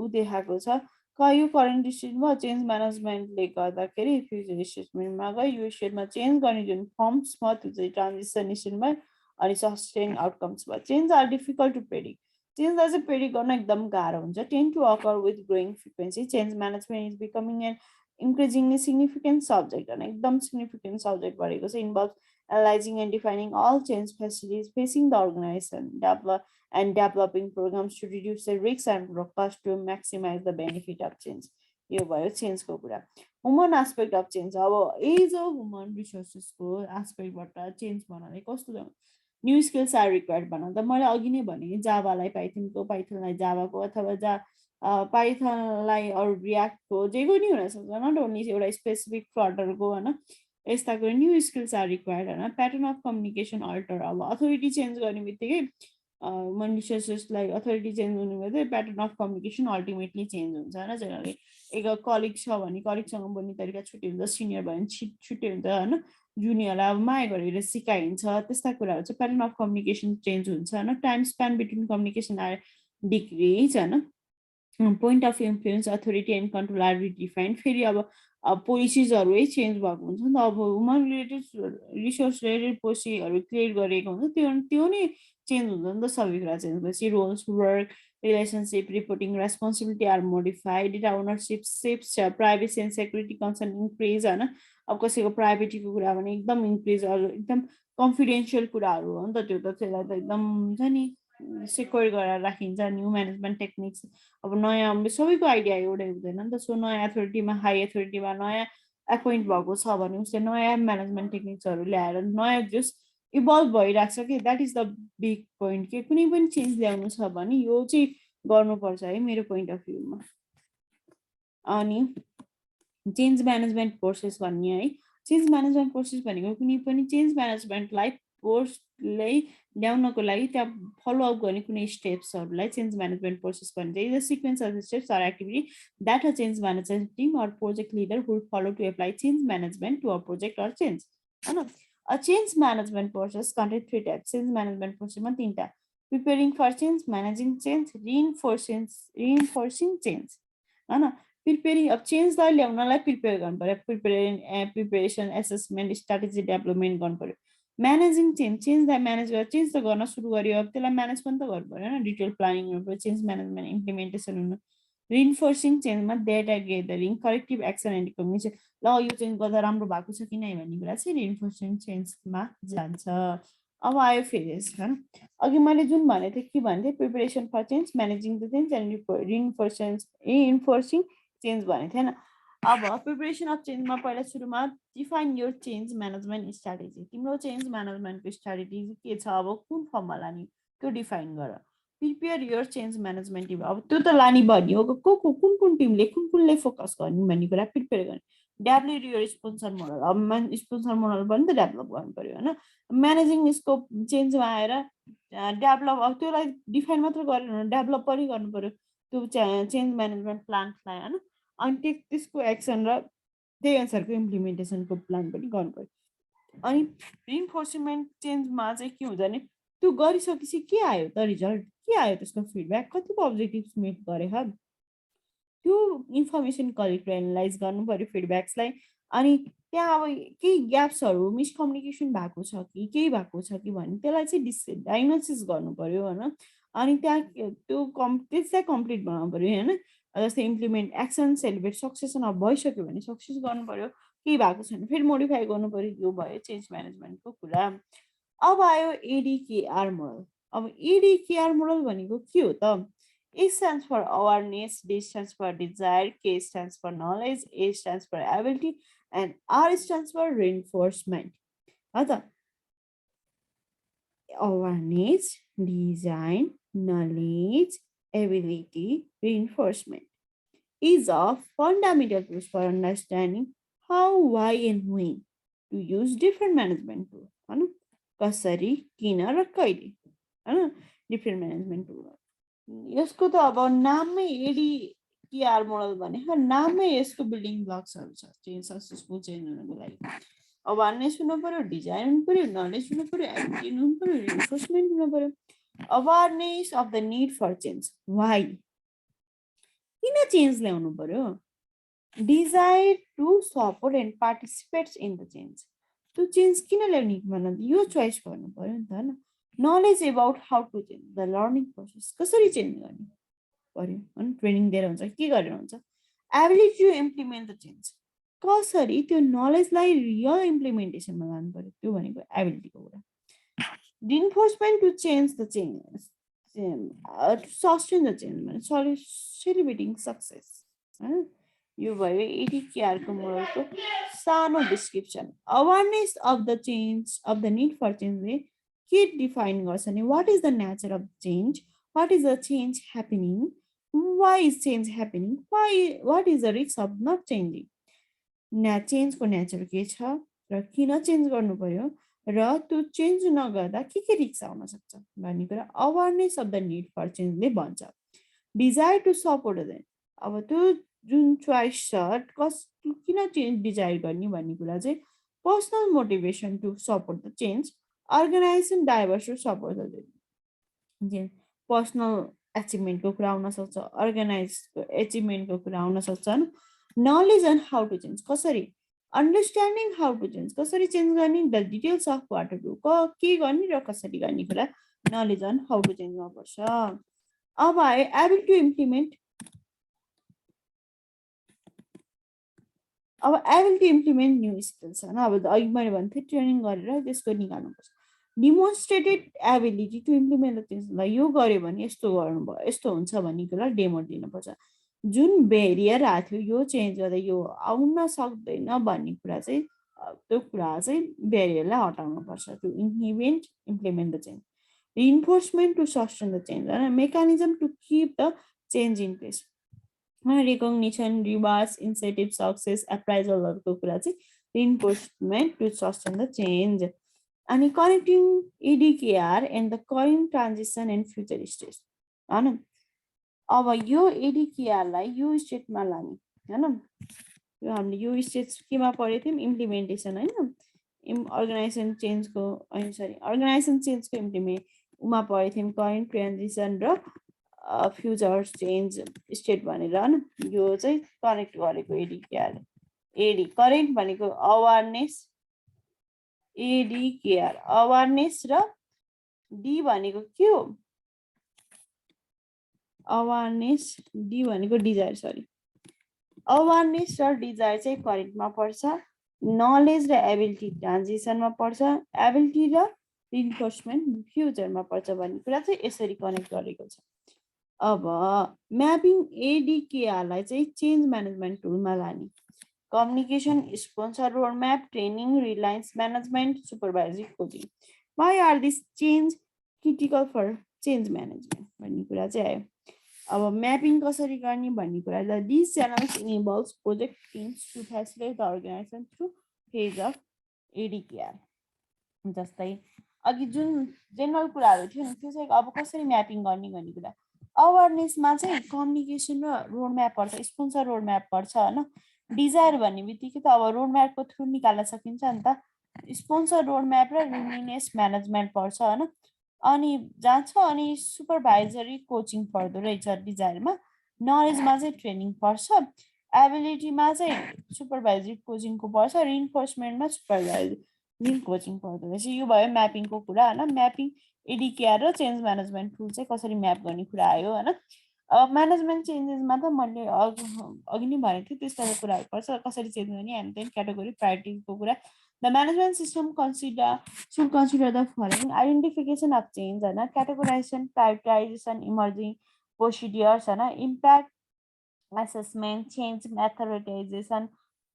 देखाएको छ यो करेन्ट स्टेटमा चेन्ज म्यानेजमेन्टले गर्दाखेरि फ्युचर स्टेटमेन्टमा गयो, यो स्टेटमा चेन्ज गर्ने जुन फर्म्स भयो त्यो चाहिँ ट्रान्जिसन स्टेटमा, अनि सस्टेन आउटकम्स भयो। Change are difficult to predict, चेन्जलाई चाहिँ प्रेडिक्ट गर्न एकदम गाह्रो हुन्छ। Tend to occur with growing frequency, change management is becoming an increasingly significant subject होइन, एकदम सिग्निफिकेन्ट सब्जेक्ट बढेको छ। Involve analysing and defining all change facilities facing the organisation, developing programs to reduce the risks and cost to maximize the benefit of change। यो भयो चेन्जको कुरा। Human aspect of change, अब age of human रिसोर्सेसको एस्पेक्टबाट change बनाउने कस्तो new skills are required भन्दा मैले अघि नै भने जावालाई पाइथनको, पाइथनलाई जावाको, अथवा पाइथनलाई अरू रियाक्टको, जेको नि हुनसक्छ, नट ओन्ली एउटा स्पेसिफिक फ्लटरको होइन, यस्ताको न्यू स्किल्स आर रिक्वायर्ड होइन। प्याटर्न अफ कम्युनिकेसन अल्टर, अब अथोरिटी चेन्ज गर्ने बित्तिकै रिसोर्सेसलाई अथोरिटी चेन्ज हुने बित्तिकै pattern of communication ultimately change हुन्छ होइन। जेनरली एक कलिग छ भने कलिगसँग बोल्ने तरिका छुट्टै हुन्छ, सिनियर भयो भने छुट्टै हुन्छ होइन, जुनियरलाई अब माया गरेर सिकाइन्छ, त्यस्ता कुराहरू चाहिँ प्याटर्न अफ कम्युनिकेसन चेन्ज हुन्छ होइन। Time span between communication are decrease होइन। Point of influence, authority and control are redefined, फेरि अब पोलिसिजहरू चेन्ज भएको हुन्छ नि त। अब ह्युमन रिलेटेड रिसोर्स रिलेटेड पोलिसीहरू क्रिएट गरेको हुन्छ, त्यो नै चेन्ज हुन्छ नि त। सबै कुरा चेन्ज भएपछि roles, work, relationship, reporting responsibility are modified, data ownership ships, privacy and security concern increase होइन। अब कसैको प्राइभेसीको कुरा भने एकदम इन्क्रिज, एकदम कन्फिडेन्सियल कुराहरू हो नि त त्यो, त त्यसलाई त एकदम हुन्छ नि सेक्योर गरेर राखिन्छ। न्यू म्यानेजमेन्ट टेक्निक्स, अब नयाँ सबैको आइडिया एउटै हुँदैन नि त। सो नयाँ अथोरिटीमा, हाई अथोरिटीमा नयाँ एपोइन्ट भएको छ भने उसले नयाँ म्यानेजमेन्ट टेक्निक्सहरू ल्याएर नयाँ जस इभल्भ भइरहेको छ कि, that is the big point. के कुनै पनि चेन्ज ल्याउनु छ भने यो चाहिँ गर्नुपर्छ है मेरो पोइन्ट अफ भ्यूमा। अनि चेन्ज म्यानेजमेन्ट प्रोसेस भन्ने है, चेन्ज म्यानेजमेन्ट प्रोसेस भनेको कुनै पनि चेन्ज म्यानेजमेन्टलाई कोर्सलाई ल्याउनको लागि त्यहाँ फलोअप गर्ने कुनै स्टेप्सहरूलाई चेन्ज म्यानेजमेन्ट प्रोसेस भन्छ। The sequence of steps are activity that a change management team or project leader would follow to apply change management to a project or change होइन। Change management process content 3 types, change management प्रोसेसमा 3टा, preparing for change, managing change, reinforcing change होइन। Preparing, अब चेन्जलाई ल्याउनलाई prepare गर्नु पऱ्यो, preparation, assessment, strategy development गर्नु पऱ्यो। म्यानेजिङ चेन्ज, चेन्जलाई म्यानेज गरेर चेन्ज त गर्न सुरु गर्यो, अब त्यसलाई म्यानेज पनि त गर्नु पऱ्यो होइन, डिटेल प्लानिङ गर्नु पऱ्यो, चेन्ज म्यानेजमेन्ट इम्प्लिमेन्टेसन हुनु। रिइन्फोर्सिङ चेन्जमा data gathering, corrective action and communication, ल यो चेन्ज गर्दा राम्रो भएको छ कि नै भन्ने कुरा चाहिँ रिइन्फोर्सिङ चेन्जमा जान्छ। अब आयो फेरि होइन, अघि मैले जुन भनेको थिएँ के भन्थेँ, preparation for change, managing the change and reinforcing change भनेको थिएन। अब प्रिपेरेसन अफ चेन्जमा पहिला सुरुमा define your change management strategy, तिम्रो चेन्ज म्यानेजमेन्टको स्ट्राटेजी के छ, अब कुन फर्ममा लाने त्यो डिफाइन गर। Prepare your change management team, अब त्यो त लाने भन्यो, कुन टिमले कुनले फोकस गर्ने भन्ने कुरा प्रिपेयर गर्ने। डेभलप योर स्पोन्सर मोडल, अब स्पोन्सर मोडल पनि त डेभलप गर्नु पऱ्यो होइन। म्यानेजिङ स्कोप चेन्जमा आएर डेभलप, अब त्यसलाई डिफाइन मात्र गरेर डेभलप पनि गर्नु पऱ्यो त्यो चेन्ज म्यानेजमेन्ट प्लान्टलाई होइन। अनि त्यसको एक्सन र त्यही अनुसारको इम्प्लिमेन्टेसनको प्लान पनि गर्नु पऱ्यो। अनि रिइन्फोर्समेन्ट चेन्जमा चाहिँ के हुन्छ भने त्यो गरिसकेपछि के आयो त रिजल्ट, के आयो त्यसको फिडब्याक, कतिको अब्जेक्टिभ्स मिट गरे त्यो इन्फर्मेसन कलेक्ट एनालाइज गर्नु पर्यो फिडब्याक्सलाई। अनि त्यहाँ अब केही ग्याप्सहरू मिसकम्युनिकेसन भएको छ कि केही भएको छ कि भने त्यसलाई चाहिँ डायग्नोसिस गर्नु पर्यो होइन। अनि त्यहाँ त्यसलाई कम्प्लिट बनाउनु पर्यो होइन। जस्तै इम्प्लिमेन्ट एक्सन सेलिब्रेट सक्सेसन अब भइसक्यो भने सक्सेस गर्नु पर्यो, केही भएको छैन फेरि मोडिफाई गर्नु पर्यो, यो भयो चेन्ज म्यानेजमेन्टको कुरा। अब आयो एडिकेआर मोडल। अब एडिकेआर मोडल भनेको के हो त? E stands for awareness, D stands for desire, K stands for knowledge, A stands for ability, and R stands for reinforcement. Ada awareness, design, knowledge, ability, reinforcement is a fundamental tools for understanding how, why, and when to use different management tools. होइन कसरी, किन र कहिले, होइन different management tool. यसको त अब नाममै एडिकेआर model भने नाममै यसको बिल्डिङ ब्लक्सहरू छ चेन्ज सक्सेसफुल चेन्ज हुनको लागि। अवेरनेस हुनु पर्यो, डिजाइन हुनु पर्यो, नलेज हुनु पर्यो, एबिलिटी हुनु पर्यो, रिइन्फोर्समेन्ट हुनु पर्यो। Awareness of the need for change, why, किन चेन्ज ल्याउनु पर्यो, desire to support and participates in the change, त्यो चेन्ज किन ल्याउने भन्दा यो चोइस गर्नु पर्यो नि त होइन। Knowledge about how to change, the learning process, कसरी चेन्ज गर्ने पर्यो होइन, ट्रेनिङ दिएर हुन्छ के गरेर हुन्छ। Ability to implement the change, कसरी त्यो नलेजलाई रियल इम्प्लिमेन्टेसनमा लानु पर्यो, त्यो भनेको एबिलिटीको कुरा। Reinforcement to change the change, sustain the change भने सेलिब्रेटिङ सक्सेस होइन। यो भयो एडिकेआरको मोडलको सानो description. Awareness of the change of the need for चेन्जले के डिफाइन गर्छ भने what is the nature of change, what is the change happening, why is change happening, what is the risk of not changing, चेन्जको nature के छ र किन change गर्नु पर्यो र त्यो चेन्ज नगर्दा के रिस्क आउन सक्छ भन्ने कुरा awareness of the need for चेन्जले भन्छ। डिजायर टु सपोर्ट देन, अब त्यो जुन चोइस छ किन चेन्ज डिजायर गर्ने भन्ने कुरा चाहिँ personal motivation to support the change, organization diverse to support the change, personal एचिभमेन्टको कुरा आउनसक्छ, अर्गनाइजको एचिभमेन्टको कुरा आउनसक्छ होइन। Knowledge and how to change, कसरी, अन्डरस्ट्यान्डिङ हाउ टु चेन्ज, कसरी चेन्ज गर्ने, the details of what to do, के गर्ने र कसरी गर्ने कुरा नलेज एन्ड हाउ टु चेन्जमा पर्छ। अब आयो एबिलिटी टु इम्प्लिमेन्ट। अब एबिलिटी इम्प्लिमेन्ट न्यू स्किल्स होइन। अब अघि मैले भन्थेँ थिएँ ट्रेनिङ गरेर त्यसको निकाल्नुपर्छ। Demonstrated ability to implement the चेन्जलाई यो गऱ्यो भने यस्तो गर्नुभयो यस्तो हुन्छ भन्ने कुरा डेमो दिनुपर्छ। जुन बेरियर आएको थियो यो चेन्ज गर्दा यो आउन सक्दैन भन्ने कुरा चाहिँ त्यो कुरा चाहिँ बेरियरलाई हटाउनुपर्छ to implement the change. Reinforcement to sustain the change होइन, mechanism to keep the change in place, recognition, rewards, incentive, success, एप्राइजलहरूको कुरा चाहिँ reinforcement to sustain the change. अनि connecting ADKAR and the current transition and future stage होइन। अब यो एडिकेआरलाई यो स्टेटमा लाने होइन, यो हामीले यो स्टेज केमा पढेको थियौँ, इम्प्लिमेन्टेसन होइन, अर्गनाइजेसन चेन्जको अर्गनाइजेसन चेन्जको उमा पढेको थियौँ, करेन्ट ट्रान्जिसन र फ्युचर चेन्ज स्टेट भनेर होइन। यो चाहिँ कनेक्ट गरेको एडिकेआर, करेन्ट भनेको अवेरनेस, एडिकेआर अवेरनेस र डी भनेको के हो, अवेरनेस, डी भनेको डिजायर, अवेरनेस र डिजायर चाहिँ करेन्टमा पर्छ, नलेज र एबिलिटी ट्रान्जिसनमा पर्छ, एबिलिटी र रिइन्फोर्समेन्ट फ्युचरमा पर्छ भन्ने कुरा चाहिँ यसरी कनेक्ट गरेको छ। अब म्यापिङ एडिकेआरलाई चाहिँ चेन्ज म्यानेजमेन्ट टुलमा लाने, communication, sponsor road map, training, reliance management, supervisory coaching, why are this change critical for change management भन्ने कुरा चाहिँ आयो। अब म्यापिङ कसरी गर्ने भन्ने कुरा, this channels enables project teams to facilitate the organization through phase of ADKAR. जस्तै अघि जुन जेनरल कुराहरू थियो नि त्यो चाहिँ अब कसरी म्यापिङ गर्ने भन्ने कुरा। अवेरनेसमा चाहिँ कम्युनिकेसन र रोड म्याप पर्छ, स्पोन्सर रोड म्याप पर्छ होइन। डिजायर भन्ने बित्तिकै त अब रोड म्यापको थ्रु निकाल्न सकिन्छ नि त, स्पोन्सर रोडम्याप र रिडिनेस म्यानेजमेन्ट पर्छ होइन अनि जान्छ अनि सुपरभाइजरी कोचिङ पर्दो रहेछ डिजायरमा नलेजमा चाहिँ ट्रेनिङ पर्छ एबिलिटीमा चाहिँ सुपरभाइजरी कोचिङको पर्छ रिइन्फोर्समेन्टमा सुपरभाइजरी कोचिङ पर्दो रहेछ यो भयो म्यापिङको कुरा होइन म्यापिङ एडिकेआर र चेन्ज म्यानेजमेन्ट टुल चाहिँ कसरी म्याप गर्ने कुरा आयो होइन म्यानेजमेन्ट चेन्जेसमा त मैले अघि नै भनेको थिएँ त्यस्ता कुराहरू पर्छ कसरी चेन्ज गर्ने एन्ड देन क्याटेगोरी प्रायोरिटीको कुरा the management system should consider the following identification of change होइन categorization prioritization emerging procedures होइन impact assessment change methodization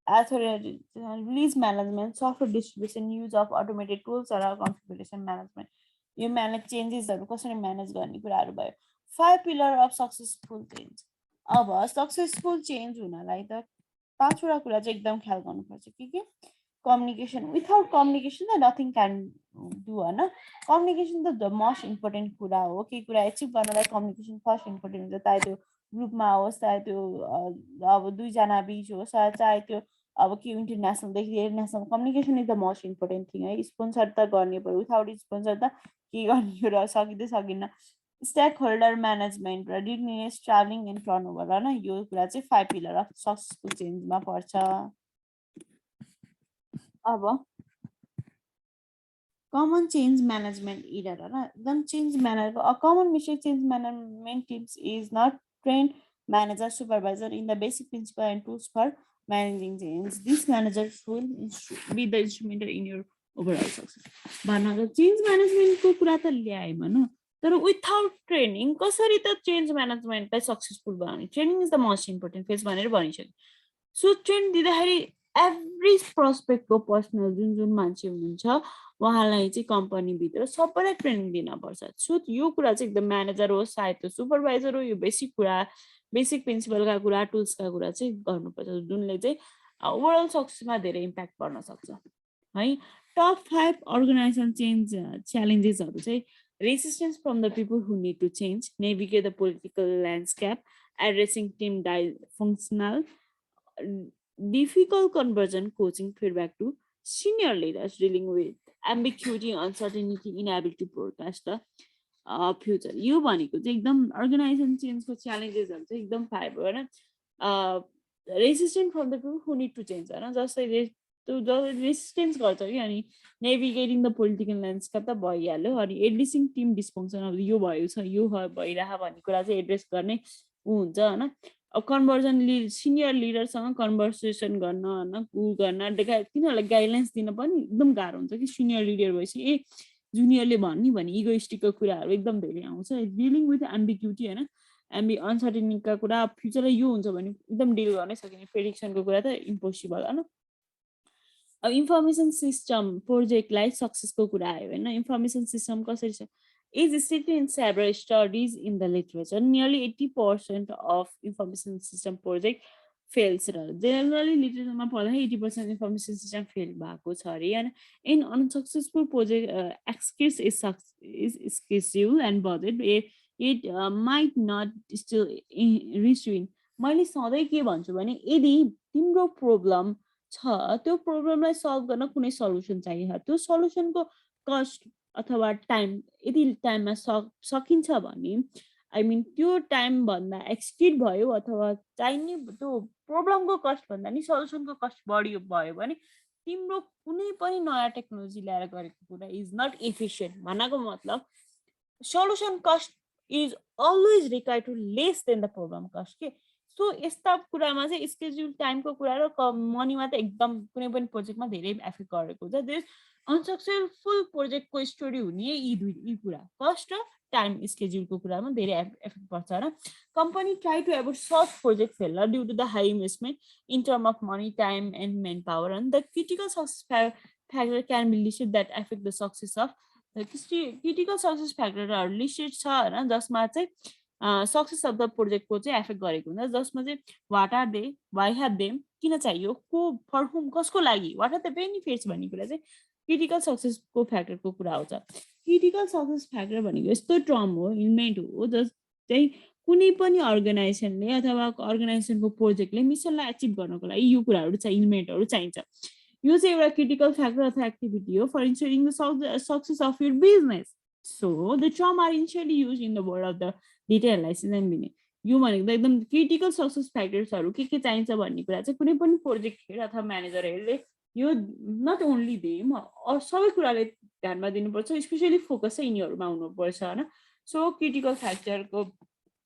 authority release management software distribution use of automated tools or configuration management यो manage चेन्जेसहरू कसरी manage गर्ने कुराहरू भयो 5 pillar of successful change अब successful change हुनलाई त 5वटा कुरा चाहिँ एकदम ख्याल गर्नुपर्छ के कम्युनिकेसन विथआउट कम्युनिकेसन त नथिङ क्यान डु होइन कम्युनिकेसन त द मोस्ट इम्पोर्टेन्ट कुरा हो केही कुरा एचिभ गर्नलाई कम्युनिकेसन फर्स्ट इम्पोर्टेन्ट हुन्छ चाहे त्यो ग्रुपमा होस् चाहे त्यो अब दुईजना बिच होस् चाहे त्यो अब के इन्टरनेसनलदेखि लिएर national communication is the most important thing है स्पोन्सर त गर्ने पऱ्यो विथआउट स्पोन्सर त के गर्ने कुरा सकिँदै सकिन्न स्टेक होल्डर म्यानेजमेन्ट र रिडिनेस ट्राभलिङ एन्ड टर्नओभर होइन यो कुरा चाहिँ 5 पिलर अफ सक्सेसफुल चेन्जमा पर्छ अब common change management error होइन एकदम change manner a common mistake change management teams is not trained manager supervisor in the basic principle and tools for managing change this managers will be the instrumental in your overall success भन्नाले change म्यानेजमेन्टको कुरा त ल्याएम होइन तर without training कसरी त change म्यानेजमेन्टलाई successful बनाउने training is the most important phase भनेर भनिसक्यो so train दिँदाखेरि एभ्री प्रस्पेक्टको पर्सनल जुन जुन मान्छे हुनुहुन्छ उहाँलाई चाहिँ कम्पनीभित्र सबैलाई ट्रेनिङ दिनपर्छ सो यो कुरा चाहिँ एकदम म्यानेजर होस् सायद त्यो सुपरभाइजर हो यो बेसिक कुरा बेसिक प्रिन्सिपलका कुरा टुल्सका कुरा चाहिँ गर्नुपर्छ जुनले चाहिँ ओभरअल सक्सेसमा धेरै इम्प्याक्ट पर्न सक्छ है टप 5 अर्गनाइजेसन चेन्ज च्यालेन्जेसहरू चाहिँ resistance from the people who need to change, navigate the political landscape, addressing team functional, difficult conversion coaching feedback to senior leaders dealing with ambiguity, uncertainty, inability to forecast the future. यो भनेको चाहिँ एकदम organisation चेन्जको च्यालेन्जेसहरू चाहिँ एकदम 5 हो होइन resistant from the people who need to change होइन जस्तै त्यो रेसिस्टेन्स गर्छ कि अनि नेभिगेटिङ द पोलिटिकल ल्यान्डस्केप त भइहाल्यो अनि एड्रेसिङ टिम डिस्फङ्सन अब यो भयो छ यो भइरह भन्ने कुरा चाहिँ एड्रेस गर्ने ऊ हुन्छ होइन अब कन्भर्जन सिनियर लिडरसँग कन्भर्सेसन गर्न होइन ऊ गर्न तिनीहरूलाई गाइडलाइन्स दिन पनि एकदम गाह्रो हुन्छ कि सिनियर लिडर भएपछि जुनियरले भन्ने भने इगोइस्टिकको कुराहरू एकदम धेरै आउँछ डिलिङ विथ एम्बिग्युटी होइन अनसर्टेनिटीका कुरा फ्युचरलाई यो हुन्छ भने एकदम डिल गर्नै सकिने प्रेडिक्सनको कुरा त इम्पोसिबल होइन अब इन्फर्मेसन सिस्टम प्रोजेक्टलाई सक्सेसको कुरा आयो होइन इन्फर्मेसन सिस्टम कसरी छ is stated in several studies in the literature. Nearly 80% of information system project fails. Generally, literature ma padha 80% information system fail bhako cha re and in unsuccessful project excuse is schedule and budget it might not still reach in मैले सधैँ के भन्छु भने यदि तिम्रो problem छ त्यो प्रब्लमलाई solve गर्न कुनै सल्युसन चाहियो त्यो सल्युसनको कस्ट अथवा टाइम यदि टाइममा सकिन्छ भने आई मिन त्यो टाइम भन्दा एक्सटिड भयो अथवा चाहिने त्यो प्रब्लमको कस्ट भन्दा नि सल्युसनको कस्ट बढी भयो भने तिम्रो कुनै पनि नयाँ टेक्नोलोजी ल्याएर गरेको कुरा इज नट एफिसिएन्ट भनेको मतलब solution cost is always required to less than the problem cost के सो यस्ता कुरामा चाहिँ स्केड्युल टाइमको कुरा र मनीमा त एकदम कुनै पनि प्रोजेक्टमा धेरै एफेक्ट गरेको हुन्छ देश अनसक्सेसफुल प्रोजेक्टको स्टोरी हुने यी कुरा कस्ट र टाइम स्केड्युलको कुरामा धेरै एफेक्ट पर्छ र company try to avoid such project failure due to the high investment in term of money time and manpower and the critical success factor can be listed that affect the success of critical success फ्याक्टरहरू listed छ होइन जसमा चाहिँ success of the प्रोजेक्टको चाहिँ effect गरेको हुन्छ जसमा चाहिँ what are they why have them किन चाहियो को फर हुम कसको लागि वाट आर द बेनिफिट्स भन्ने कुरा चाहिँ क्रिटिकल सक्सेसको फ्याक्टरको कुरा आउँछ क्रिटिकल सक्सेस फ्याक्टर भनेको यस्तो टर्म हो इन्भेन्ट हो चाहिँ कुनै पनि अर्गनाइजेसनले अथवा अर्गनाइजेसनको प्रोजेक्टले मिसनलाई एचिभ गर्नको लागि यो कुराहरू चाहिँ इन्भेन्टहरू चाहिन्छ यो चाहिँ एउटा क्रिटिकल फ्याक्टर अथवा एक्टिभिटी हो for ensuring the success of your business. So the term are initially use in the word of the data analysis and business. यो भनेको त एकदम क्रिटिकल सक्सेस फ्याक्टर्सहरू के चाहिन्छ भन्ने कुरा चाहिँ कुनै पनि प्रोजेक्ट हेड अथवा म्यानेजरहरूले यो नट ओन्ली देम सबै कुराले ध्यानमा दिनुपर्छ, स्पेसली फोकस चाहिँ यिनीहरूमा हुनुपर्छ होइन. सो क्रिटिकल फ्याक्टरको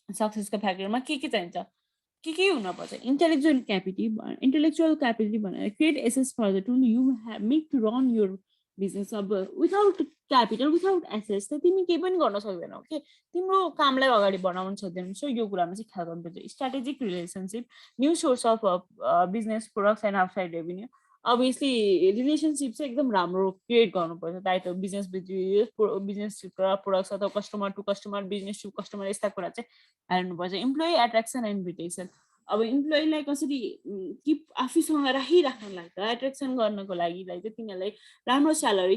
सक्सेसको फ्याक्टरमा के चाहिन्छ, के हुनपर्छ. इन्टेलेक्चुअल क्यापिटल भनेर क्रिएट एसेस for the tool you make to run your business. अब विदाउट क्यापिटल विदाउट एसेस त तिमी केही पनि गर्न सक्दैनौ के, तिम्रो कामलाई अगाडि बढाउन सक्दैनौ. सो यो कुरामा चाहिँ ख्याल गर्नुपर्छ. Strategic relationship, new source of business products and outside revenue. Obviously relationship चाहिँ एकदम राम्रो क्रिएट गर्नुपर्छ. दाइ बिजनेस प्रोडक्ट्स अथवा customer to customer, business to customer, यस्ता कुरा चाहिँ हाल्नुपर्छ. Employee attraction and retention. अब इम्प्लोइलाई कसरी आफूसँग राखिराख्नलाई त एट्र्याक्सन गर्नको लागि चाहिँ तिनीहरूलाई राम्रो स्यालेरी,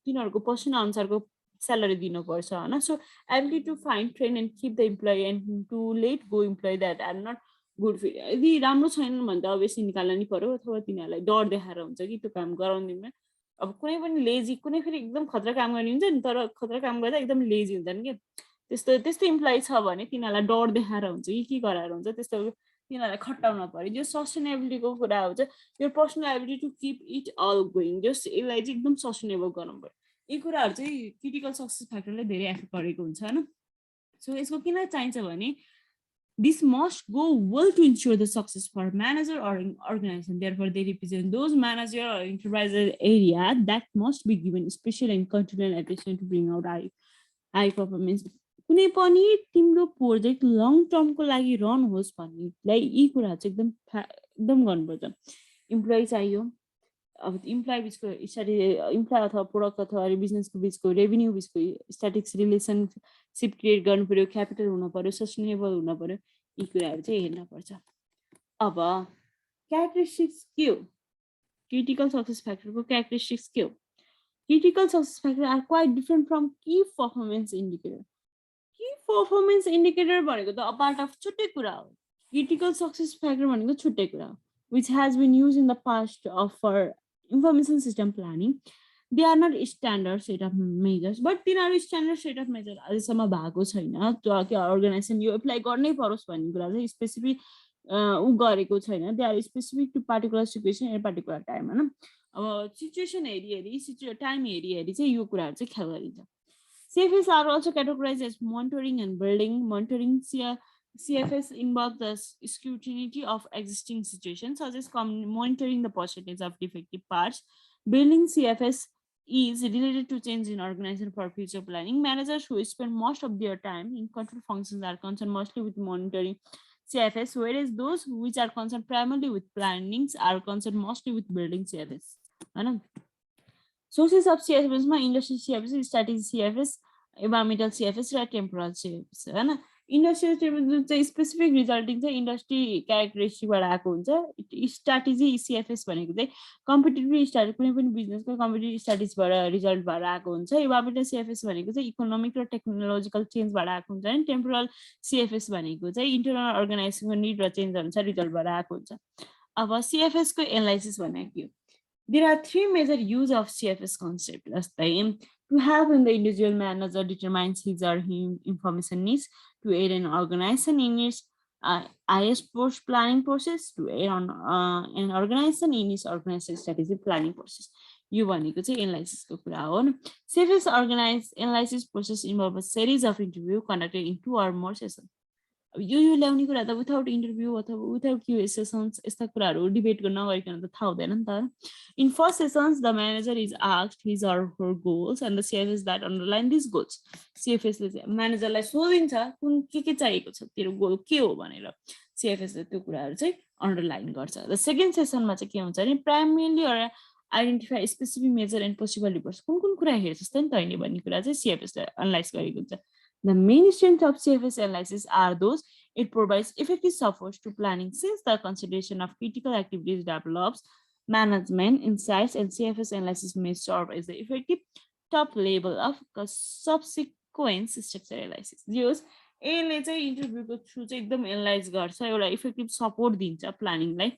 तिनीहरूको पर्सन अनुसारको स्यालेरी दिनुपर्छ होइन. So ability to find, train and keep the employee and to let go employee that are not good fit. यदि राम्रो छैनन् भने त अभियसली निकाल्न नि पर्यो, अथवा तिनीहरूलाई डर देखाएर हुन्छ कि त्यो काम गराउँदिन. अब कुनै पनि लेजी, कुनै फेरि एकदम खतरा काम गर्ने हुन्छ नि, तर खतरा काम गर्दा एकदम लेजी हुन्छन् कि, त्यस्तो इम्प्लोइ छ भने तिनीहरूलाई डर देखाएर हुन्छ कि के गराएर हुन्छ, त्यस्तो तिनीहरूलाई खटाउन पर्यो. जो सस्टेनेबिलिटीको कुरा हो चाहिँ यो personal ability to keep it all going, जस यसलाई चाहिँ एकदम सस्टेनेबल गर्नु पर्यो. यी कुराहरू चाहिँ क्रिटिकल सक्सेस फ्याक्टरले धेरै एफेक्ट गरेको हुन्छ होइन. सो यसको किन चाहिन्छ भने this must go well to ensure the success for manager or organization. Therefore, they represent those manager or enterprise area that must be given special and continual attention to bring out high performance. कुनै पनि तिम्रो project long टर्मको लागि run होस् भन्नेलाई यी कुरा चाहिँ एकदम गर्नुपर्छ. इम्प्लोइ चाहियो. अब इम्प्लोइ बिचको इम्प्लोइ अथवा प्रोडक्ट अथवा बिजनेसको बिचको रेभेन्यू बिचको स्ट्याटिक्स रिलेसनसिप क्रिएट गर्नु पर्यो, क्यापिटल हुनु पर्यो, सस्टेनेबल हुनु पर्यो. यी कुराहरू चाहिँ हेर्नुपर्छ. अब क्यारेक्टरिस्टिक्स के हो, क्रिटिकल सक्सेस फ्याक्टरको क्यारेक्टरिस्टिक्स के हो? Critical success factor are quite different from key performance indicator. Key performance indicator भनेको त अपार्ट अफ छुट्टै कुरा हो. क्रिटिकल सक्सेस फ्याक्टर भनेको छुट्टै कुरा हो, which has been used in the past for information system planning. They are not standard set of measures, but तिनीहरू स्ट्यान्डर्ड सेट अफ मेजर अहिलेसम्म भएको छैन. अर्गनाइजेसन यो एप्लाई गर्नै परोस् भन्ने कुरा चाहिँ स्पेसिफिक गरेको छैन. They are specific to particular situation and particular time होइन. अब सिचुएसन हेरी टाइम हेरी चाहिँ यो कुराहरू चाहिँ ख्याल गरिन्छ. CFS are also categorized as monitoring and building. Monitoring CFS involves the scrutiny of existing situations, such as monitoring the percentage of defective parts. Building CFS is related to change in organization for future planning. Managers who spend most of their time in control functions are concerned mostly with monitoring CFS, whereas those which are concerned primarily with plannings are concerned mostly with building CFS. Sources of CFS मा industry CFS, strategy CFS, environmental CFS र temporal CFS होइन. Industrial CFS चाहिँ specific resulting चाहिँ industry क्यारेक्टरिस्टिकबाट आएको हुन्छ. Strategy CFS भनेको चाहिँ competitive strategy, कुनै पनि बिजनेसको कम्पिटेटिभ स्ट्राटेजीबाट रिजल्ट भएर आएको हुन्छ. इन्भाइरोमेन्टल CFS भनेको चाहिँ इकोनोमिक र टेक्नोलोजिकल चेन्जबाट आएको हुन्छ. अनि टेम्पोरल CFS भनेको चाहिँ इन्टरनल अर्गनाइजेसनको निड र चेन्ज अनुसार रिजल्ट भएर आएको हुन्छ. अब CFS को एनालाइसिस भनेको के हो? There are three major use of CFS concept. That's the aim to help when the individual manager determines his or her information needs, to aid an organization in its IS planning process, to aid on an organization in its organization strategy planning process. You भनेको चाहिँ analysis को कुरा हो. CFS analysis process involves a series of interview conducted in 2 or more sessions. यो ल्याउने कुरा त without interview अथवा विदाउट क्युए सेसन्स यस्ता कुराहरू डिबेट गर्न नगरिकन त थाहा हुँदैन नि त. In first sessions the manager is asked his or her goals and the CFS that underline this goals. CFSले चाहिँ म्यानेजरलाई सोधिन्छ कुन के चाहिएको छ, तेरो गोल के हो भनेर. CFSले त्यो कुराहरू चाहिँ अन्डरलाइन गर्छ. द सेकेन्ड सेसनमा चाहिँ के हुन्छ भने primarily identify specific major and possible reports, कुन कुरा हेर्छस् त नि तैँले भन्ने कुरा चाहिँ CFSले एनालाइज गरेको हुन्छ. The main strength of CFS analysis are those it provides effective support to planning since the consideration of critical activities develops management insights, and CFS analysis may serve as the effective top level of subsequent structure analysis. Yes, यसले चाहिँ इन्टरभ्यूको through चाहिँ एकदम analyse गर्छ, एउटा effective support दिन्छ प्लानिङलाई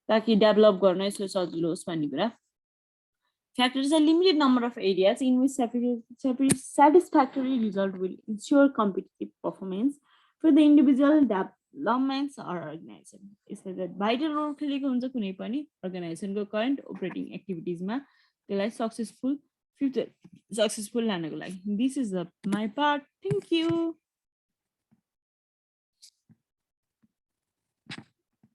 ताकि develop गर्न यसले सजिलो होस् भन्ने कुरा. Factors a limited number of areas in which satisfactory result will ensure competitive performance for the individual developments or organization. यसले त vital role खेलेको हुन्छ कुनै पनि अर्गनाइजेसनको करेन्ट अपरेटिङ एक्टिभिटिजमा त्यसलाई सक्सेसफुल फ्युचर सक्सेसफुल लानको लागि. This is my part. Thank you.